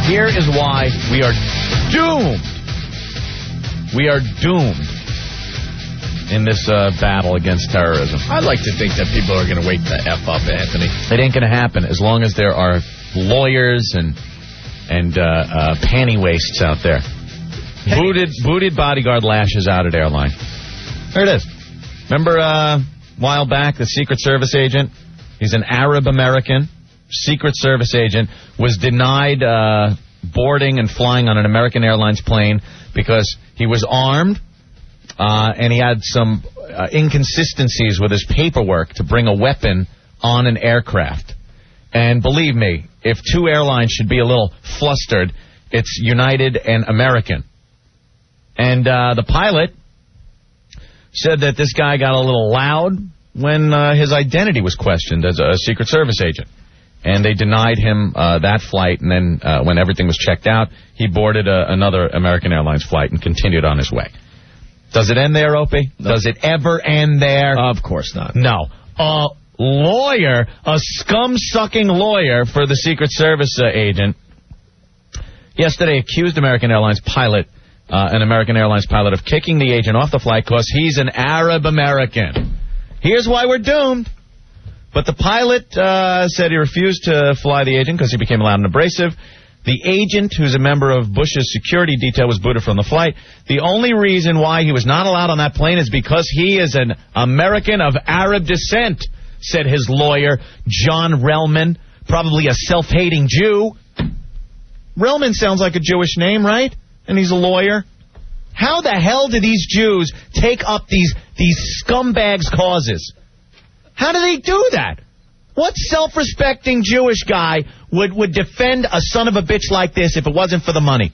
Here is why we are doomed. We are doomed in this battle against terrorism. I'd like to think that people are going to wake the F up, Anthony. It ain't going to happen as long as there are lawyers and panty wastes out there. Booted bodyguard lashes out at airline. There it is. Remember a while back, the Secret Service agent? He's an Arab American. Secret Service agent was denied boarding and flying on an American Airlines plane because he was armed and he had some inconsistencies with his paperwork to bring a weapon on an aircraft. And believe me, if two airlines should be a little flustered, it's United and American. And the pilot said that this guy got a little loud when his identity was questioned as a Secret Service agent. And they denied him that flight, and then when everything was checked out, he boarded another American Airlines flight and continued on his way. Does it end there, Opie? No. Does it ever end there? Of course not. No. A lawyer, a scum-sucking lawyer for the Secret Service agent, yesterday accused an American Airlines pilot of kicking the agent off the flight because he's an Arab American. Here's why we're doomed. But the pilot said he refused to fly the agent because he became loud and abrasive. The agent, who's a member of Bush's security detail, was booted from the flight. The only reason why he was not allowed on that plane is because he is an American of Arab descent, said his lawyer, John Relman, probably a self-hating Jew. Relman sounds like a Jewish name, right? And he's a lawyer. How the hell do these Jews take up these scumbags' causes? How do they do that? What self-respecting Jewish guy would defend a son of a bitch like this if it wasn't for the money?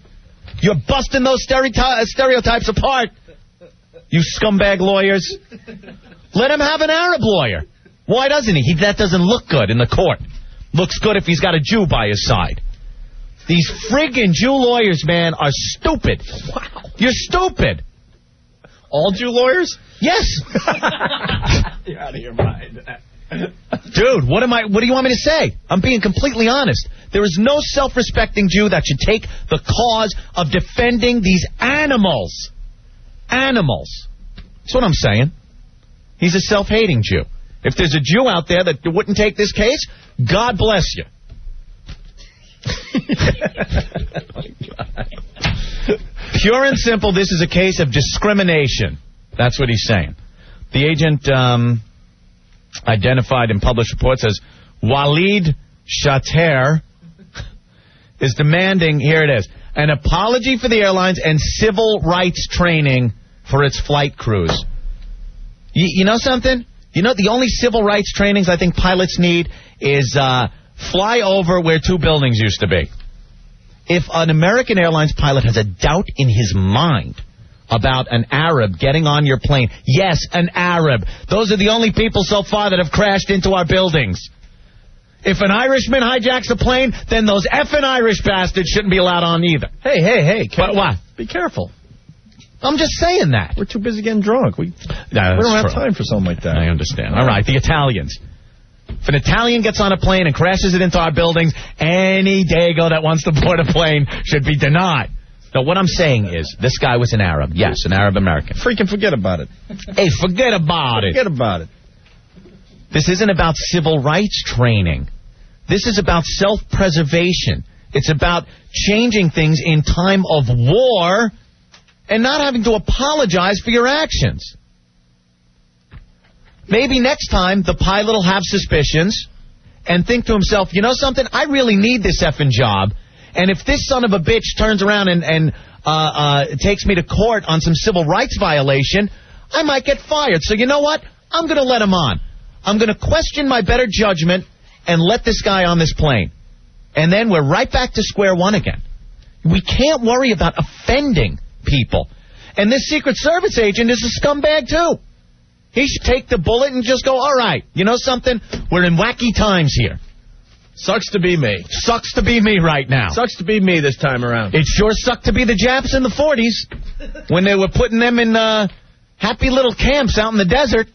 You're busting those stereotypes apart, you scumbag lawyers. Let him have an Arab lawyer. Why doesn't he? That doesn't look good in the court. Looks good if he's got a Jew by his side. These friggin' Jew lawyers, man, are stupid. Wow. You're stupid. All Jew lawyers? Yes. You're out of your mind. Dude, what do you want me to say? I'm being completely honest. There is no self-respecting Jew that should take the cause of defending these animals. Animals. That's what I'm saying. He's a self-hating Jew. If there's a Jew out there that wouldn't take this case, God bless you. Oh, God. Pure and simple, this is a case of discrimination. That's what he's saying. The agent identified in published reports as Walid Shater is demanding, here it is, an apology for the airlines and civil rights training for its flight crews. You know something? You know, the only civil rights trainings I think pilots need is fly over where two buildings used to be. If an American Airlines pilot has a doubt in his mind about an Arab getting on your plane, yes, an Arab. Those are the only people so far that have crashed into our buildings. If an Irishman hijacks a plane, then those effing Irish bastards shouldn't be allowed on either. Hey. But what? Be careful. I'm just saying that. We're too busy getting drunk. We don't have time for something like that. I understand. All right, the Italians. If an Italian gets on a plane and crashes it into our buildings, any Dago that wants to board a plane should be denied. No, what I'm saying is, this guy was an Arab. Yes, an Arab American. Freaking forget about it. Hey, forget about it. Forget about it. This isn't about civil rights training. This is about self-preservation. It's about changing things in time of war and not having to apologize for your actions. Maybe next time the pilot will have suspicions and think to himself, you know something? I really need this effing job. And if this son of a bitch turns around and takes me to court on some civil rights violation, I might get fired. So you know what? I'm going to let him on. I'm going to question my better judgment and let this guy on this plane. And then we're right back to square one again. We can't worry about offending people. And this Secret Service agent is a scumbag, too. He should take the bullet and just go, all right, you know something? We're in wacky times here. Sucks to be me. Sucks to be me right now. Sucks to be me this time around. It sure sucked to be the Japs in the 40s when they were putting them in happy little camps out in the desert.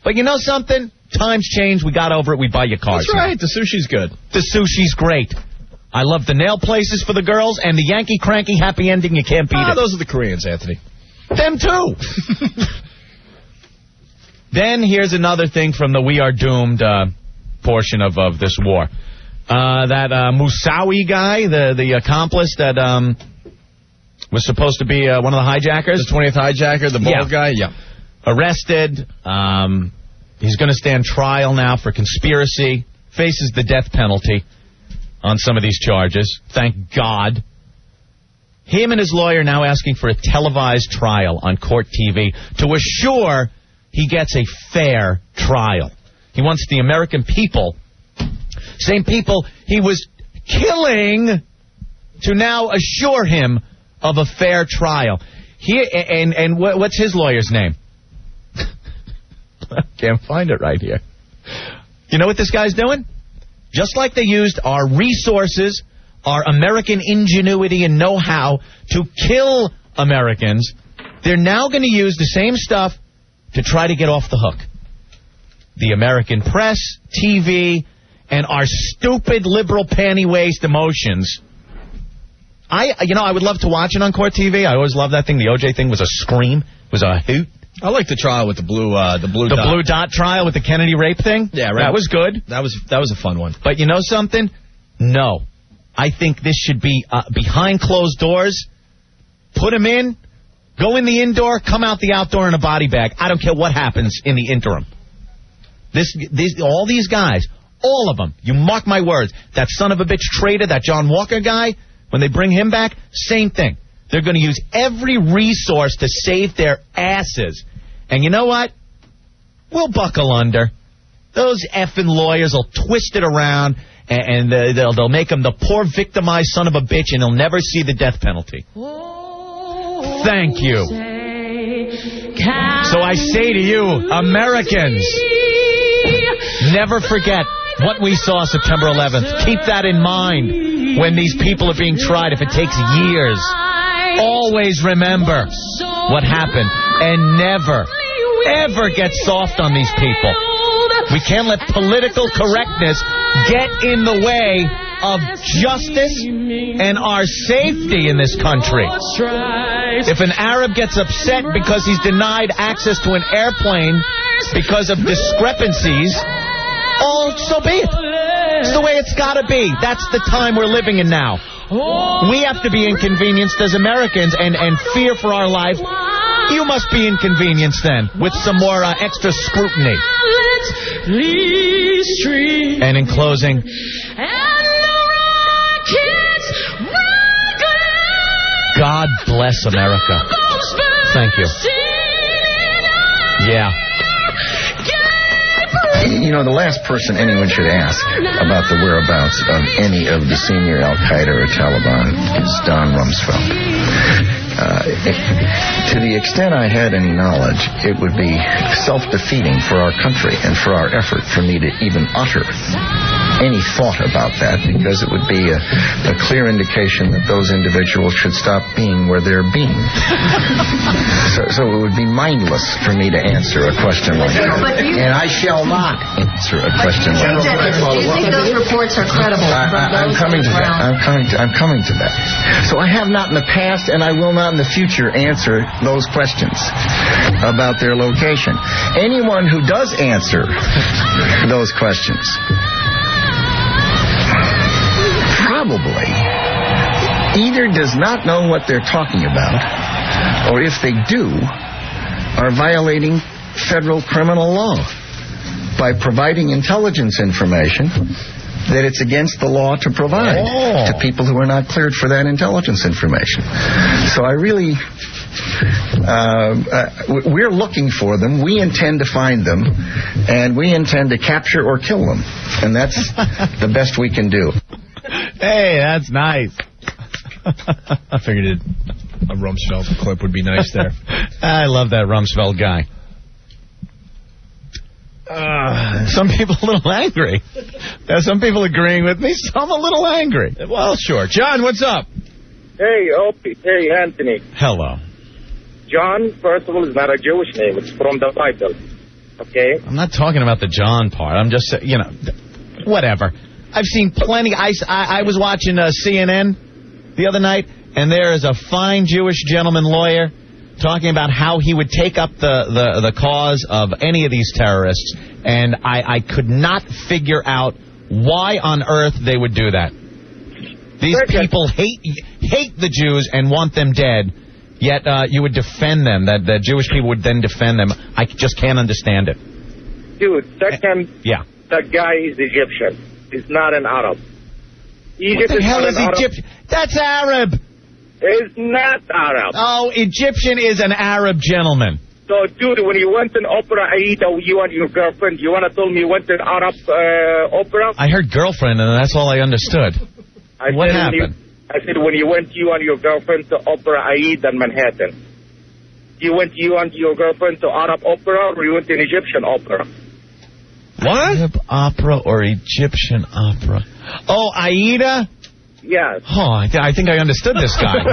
But you know something? Times change. We got over it. We buy you cars. That's right. The sushi's good. The sushi's great. I love the nail places for the girls and the Yankee cranky happy ending. You can't beat it. Those are the Koreans, Anthony. Them too. Then here's another thing from the We Are Doomed portion of this war. That Musawi guy, the accomplice that was supposed to be one of the hijackers. The 20th hijacker, the bald guy? Yeah. Arrested. He's going to stand trial now for conspiracy. Faces the death penalty on some of these charges. Thank God. Him and his lawyer now asking for a televised trial on court TV to assure he gets a fair trial. He wants the American people, same people he was killing, to now assure him of a fair trial. And what's his lawyer's name? Can't find it right here. You know what this guy's doing? Just like they used our resources, our American ingenuity and know-how to kill Americans, they're now going to use the same stuff to try to get off the hook. The American press, TV, and our stupid liberal panty-waist emotions. I would love to watch it on court TV. I always loved that thing. The OJ thing was a scream. It was a hoot. I like the trial with the blue dot. Blue dot trial with the Kennedy rape thing? Yeah, right. That was good. That was a fun one. But you know something? No. I think this should be behind closed doors. Put him in. Go in the indoor, come out the outdoor in a body bag. I don't care what happens in the interim. All these guys, all of them, you mark my words, that son of a bitch traitor, that John Walker guy, when they bring him back, same thing. They're going to use every resource to save their asses. And you know what? We'll buckle under. Those effing lawyers will twist it around, and they'll make him the poor victimized son of a bitch, and he'll never see the death penalty. Thank you. So I say to you, Americans, never forget what we saw September 11th. Keep that in mind when these people are being tried, if it takes years. Always remember what happened and never, ever get soft on these people. We can't let political correctness get in the way of justice and our safety in this country. If an Arab gets upset because he's denied access to an airplane because of discrepancies, oh, so be it. It's the way it's got to be. That's the time we're living in now. We have to be inconvenienced as Americans and fear for our life. You must be inconvenienced then with some more extra scrutiny. And in closing, God bless America. Thank you. Yeah. You know, the last person anyone should ask about the whereabouts of any of the senior Al-Qaeda or Taliban is Don Rumsfeld. To the extent I had any knowledge, it would be self-defeating for our country and for our effort for me to even utter any thought about that, because it would be a clear indication that those individuals should stop being where they're being. So it would be mindless for me to answer a question like that. And I shall not answer a question like that. Do you think those reports are credible? I'm coming to that. I'm coming to that. So I have not in the past, and I will not in the future answer those questions about their location. Anyone who does answer those questions probably either does not know what they're talking about, or if they do, are violating federal criminal law by providing intelligence information that it's against the law to provide to people who are not cleared for that intelligence information. So I really... we're looking for them. We intend to find them, and we intend to capture or kill them. And that's the best we can do. Hey, that's nice. I figured a Rumsfeld clip would be nice there. I love that Rumsfeld guy. Some people a little angry. Some people agreeing with me, some a little angry. Well, sure. John, what's up? Hey, Opie. Hey, Anthony. Hello. John, first of all, is not a Jewish name. It's from the Bible. Okay? I'm not talking about the John part. I'm just saying, whatever. I've seen plenty. I was watching CNN the other night, and there is a fine Jewish gentleman lawyer talking about how he would take up the cause of any of these terrorists, and I could not figure out why on earth they would do that. These people hate the Jews and want them dead, yet you would defend them, that the Jewish people would then defend them. I just can't understand it. Dude, that guy is Egyptian. He's not an Arab. What the hell is Egyptian? That's Arab. It's not Arab. Oh, Egyptian is an Arab gentleman. So, dude, when you went to opera, Aida, you and your girlfriend, you want to tell me you went to an Arab opera? I heard girlfriend, and that's all I understood. What happened? I said when you went, you and your girlfriend, to Opera Aida in Manhattan. You went, you and your girlfriend, to Arab opera, or you went to an Egyptian opera? What? Arab opera or Egyptian opera? Oh, Aida? Yes. Oh, I think I understood this guy.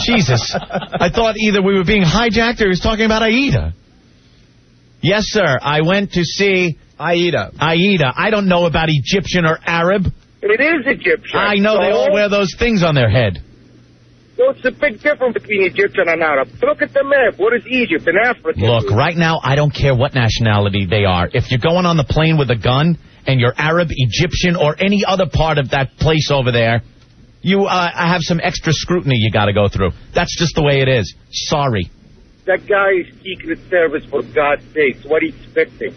Jesus. I thought either we were being hijacked or he was talking about Aida. Yes, sir. I went to see Aida. I don't know about Egyptian or Arab. It is Egyptian. I know they all wear those things on their head. So it's a big difference between Egyptian and Arab. Look at the map. What is Egypt and Africa? Look, right now, I don't care what nationality they are. If you're going on the plane with a gun and you're Arab, Egyptian, or any other part of that place over there, you have some extra scrutiny you got to go through. That's just the way it is. Sorry. That guy is Secret Service, for God's sakes. What are you expecting?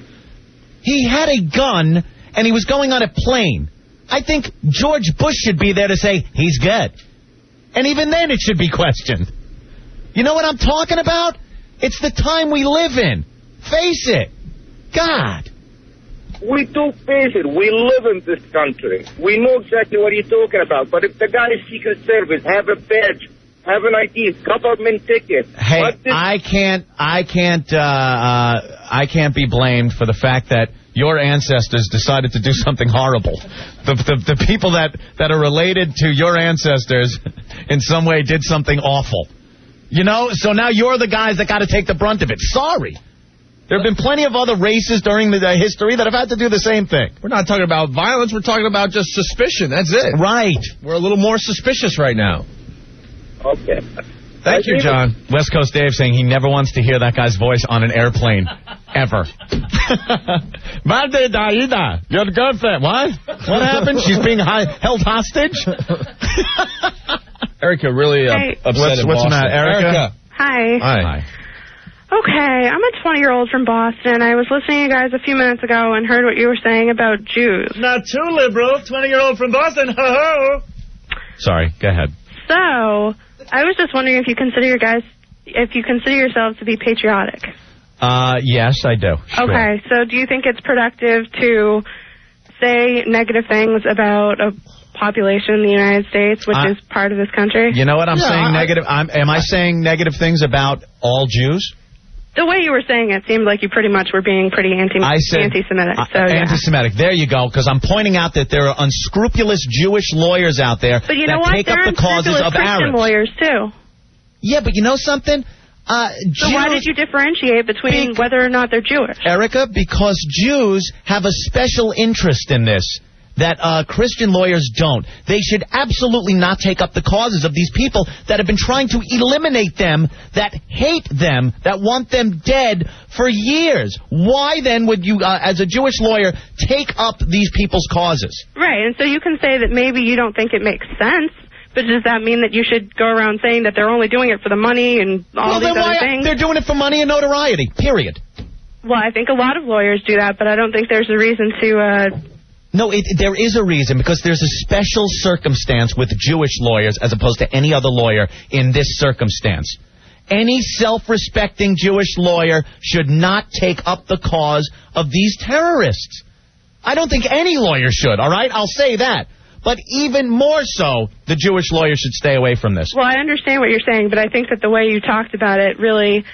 He had a gun, and he was going on a plane. I think George Bush should be there to say, he's good. And even then it should be questioned. You know what I'm talking about? It's the time we live in. Face it. God. We do face it. We live in this country. We know exactly what you're talking about. But if the guy is Secret Service, have a badge, have an ID, government ticket. Hey, I can't be blamed for the fact that your ancestors decided to do something horrible. The people that are related to your ancestors in some way did something awful. You know? So now you're the guys that got to take the brunt of it. Sorry. There have been plenty of other races during the history that have had to do the same thing. We're not talking about violence. We're talking about just suspicion. That's it. Right. We're a little more suspicious right now. Okay. Thank you, John. West Coast Dave saying he never wants to hear that guy's voice on an airplane. Ever. Madre Aida, your girlfriend. What? What happened? She's being held hostage? Erica really upset in What's the Boston. matter, Erica? Hi. Okay, I'm a 20-year-old from Boston. I was listening to you guys a few minutes ago and heard what you were saying about Jews. Not too liberal. 20-year-old from Boston. Ho-ho. Sorry, go ahead. So, I was just wondering if you consider yourselves to be patriotic. Yes, I do. Sure. Okay, so do you think it's productive to say negative things about a population in the United States, which is part of this country? You know what I'm saying? Negative. Am I saying negative things about all Jews? The way you were saying it seemed like you pretty much were being pretty anti-Semitic. So, anti-Semitic. There you go, because I'm pointing out that there are unscrupulous Jewish lawyers out there but you know that what? take up the causes of Christian Arabs. Lawyers too. Yeah, but you know something? So why did you differentiate between whether or not they're Jewish? Erica, because Jews have a special interest in this that Christian lawyers don't. They should absolutely not take up the causes of these people that have been trying to eliminate them, that hate them, that want them dead for years. Why then would you, as a Jewish lawyer, take up these people's causes? Right, and so you can say that maybe you don't think it makes sense, but does that mean that you should go around saying that they're only doing it for the money and all these other things? They're doing it for money and notoriety, period. Well, I think a lot of lawyers do that, but I don't think there's a reason to... No, there is a reason, because there's a special circumstance with Jewish lawyers as opposed to any other lawyer in this circumstance. Any self-respecting Jewish lawyer should not take up the cause of these terrorists. I don't think any lawyer should, all right? I'll say that. But even more so, the Jewish lawyer should stay away from this. Well, I understand what you're saying, but I think that the way you talked about it really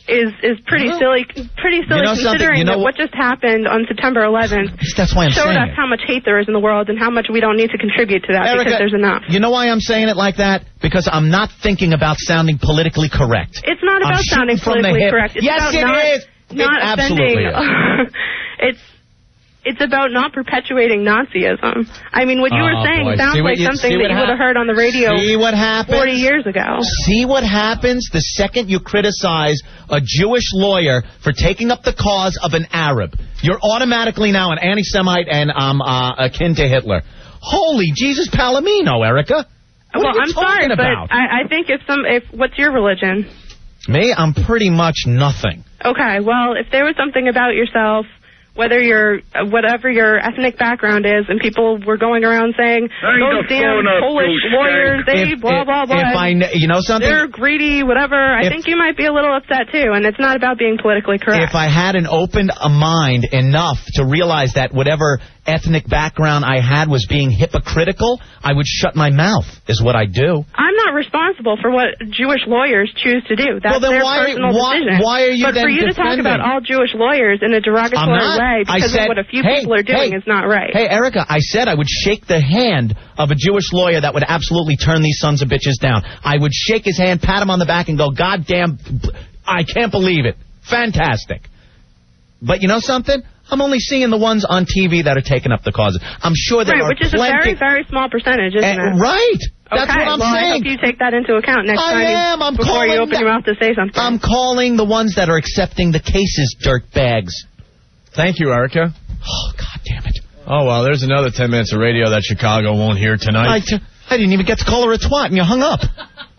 is pretty silly considering that what just happened on September 11th showed us how much hate there is in the world and how much we don't need to contribute to that, Erica, because there's enough. You know why I'm saying it like that? Because I'm not thinking about sounding politically correct. It's not about sounding politically correct. It's yes, about it is. Not it absolutely offending. It's about not perpetuating Nazism. I mean, what you were saying sounds like something that you would have heard on the radio 40 years ago. See what happens the second you criticize a Jewish lawyer for taking up the cause of an Arab. You're automatically now an anti-Semite and akin to Hitler. Holy Jesus Palomino, Erica. What are you talking about? But I think what's your religion? Me? I'm pretty much nothing. Okay, well, if there was something about yourself, whatever your ethnic background is, and people were going around saying, those damn Polish lawyers, they blah, blah, blah. You know something? They're greedy, whatever. I think you might be a little upset, too, and it's not about being politically correct. If I had opened a mind enough to realize that whatever ethnic background I had was being hypocritical, I would shut my mouth, is what I do. I'm not responsible for what Jewish lawyers choose to do. That's their personal decision. Why are you But for you to talk about all Jewish lawyers in a derogatory way because of what a few people are doing is not right. Hey, Erica, I said I would shake the hand of a Jewish lawyer that would absolutely turn these sons of bitches down. I would shake his hand, pat him on the back, and go, God damn, I can't believe it. Fantastic. But you know something? I'm only seeing the ones on TV that are taking up the causes. I'm sure there are which is a very, very small percentage, isn't it? Right. That's what I'm saying. I hope you take that into account next time before you open your mouth to say something. I'm calling the ones that are accepting the cases dirt bags. Thank you, Erica. Oh, God damn it. Oh, well, there's another 10 minutes of radio that Chicago won't hear tonight. I didn't even get to call her a twat, and you hung up.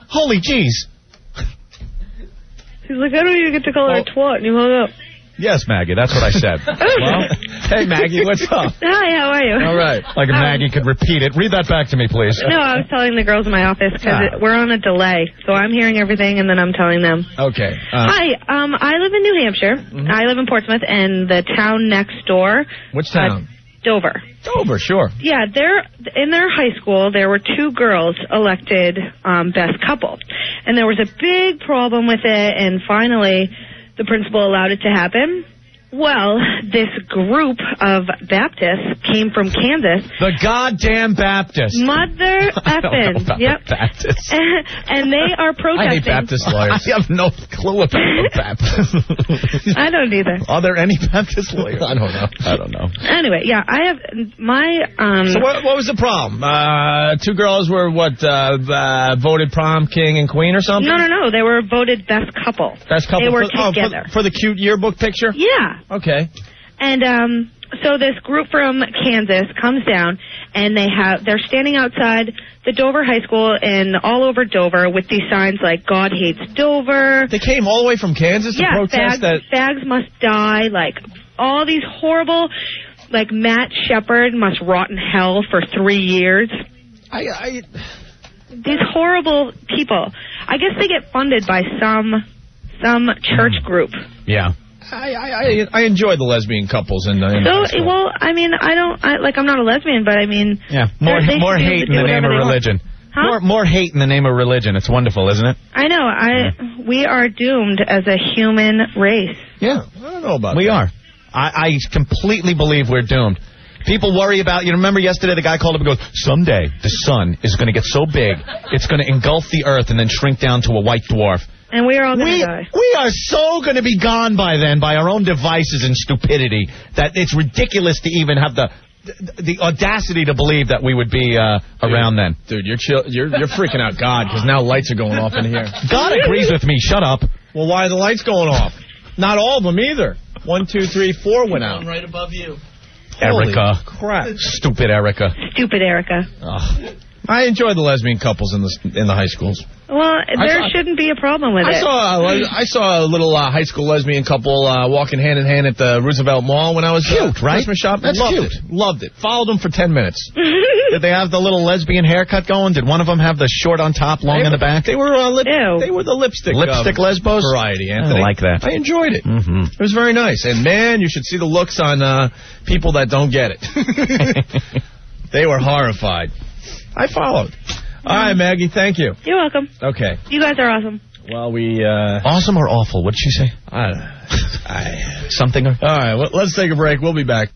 Holy jeez. He's like, I don't even get to call her a twat, and you hung up. Yes, Maggie, that's what I said. Well, hey, Maggie, what's up? Hi, how are you? All right. Like if Maggie could repeat it. Read that back to me, please. No, I was telling the girls in my office because we're on a delay. So I'm hearing everything, and then I'm telling them. Okay. Hi, I live in New Hampshire. Mm-hmm. I live in Portsmouth, and the town next door. Which town? Dover. Dover, sure. Yeah, in their high school, there were 2 girls elected best couple. And there was a big problem with it, and finally the principal allowed it to happen. Well, this group of Baptists came from Kansas. The goddamn Baptists. Mother effing. Yep. Baptists. And they are protesting. I hate Baptist lawyers. I have no clue about the Baptists. I don't either. Are there any Baptist lawyers? I don't know. Anyway, yeah, I have my... So what was the problem? 2 girls were, voted prom king and queen or something? No. They were voted best couple. Best couple. They were together. For the cute yearbook picture? Yeah. Okay. And so this group from Kansas comes down, and they're standing outside the Dover High School and all over Dover with these signs like "God hates Dover." They came all the way from Kansas to protest that. Fags must die. Like all these horrible, like Matt Shepard must rot in hell for 3 years. These horrible people. I guess they get funded by some church group. Yeah. I enjoy the lesbian couples in high school. Well, I mean, I'm not a lesbian, but I mean... Yeah, more hate in the name of religion. Huh? More hate in the name of religion. It's wonderful, isn't it? I know. We are doomed as a human race. Yeah. I don't know about that. We are. I completely believe we're doomed. People worry about, remember yesterday the guy called up and goes, someday the sun is going to get so big, it's going to engulf the earth and then shrink down to a white dwarf. And we are all going to die. We are so going to be gone by then by our own devices and stupidity that it's ridiculous to even have the audacity to believe that we would be around then. Dude, you're freaking out God because now lights are going off in here. God agrees with me. Shut up. Well, why are the lights going off? Not all of them either. 1, 2, 3, 4 went out. Right above you. Erica. Holy crap. Stupid Erica. Stupid Erica. Ugh. I enjoy the lesbian couples in the high schools. Well, there shouldn't be a problem with it. I saw a little high school lesbian couple walking hand in hand at the Roosevelt Mall when I was cute, right? Christmas shopping. That's cute. Loved it. Followed them for 10 minutes. Did they have the little lesbian haircut going? Did one of them have the short on top, long in the back? They were they were the lipstick lesbos variety. Anthony. I like that. I enjoyed it. Mm-hmm. It was very nice. And man, you should see the looks on people that don't get it. They were horrified. I followed. All right, Maggie, thank you. You're welcome. Okay. You guys are awesome. Well, we... Awesome or awful? What did she say? Something. Something. All right, well, let's take a break. We'll be back.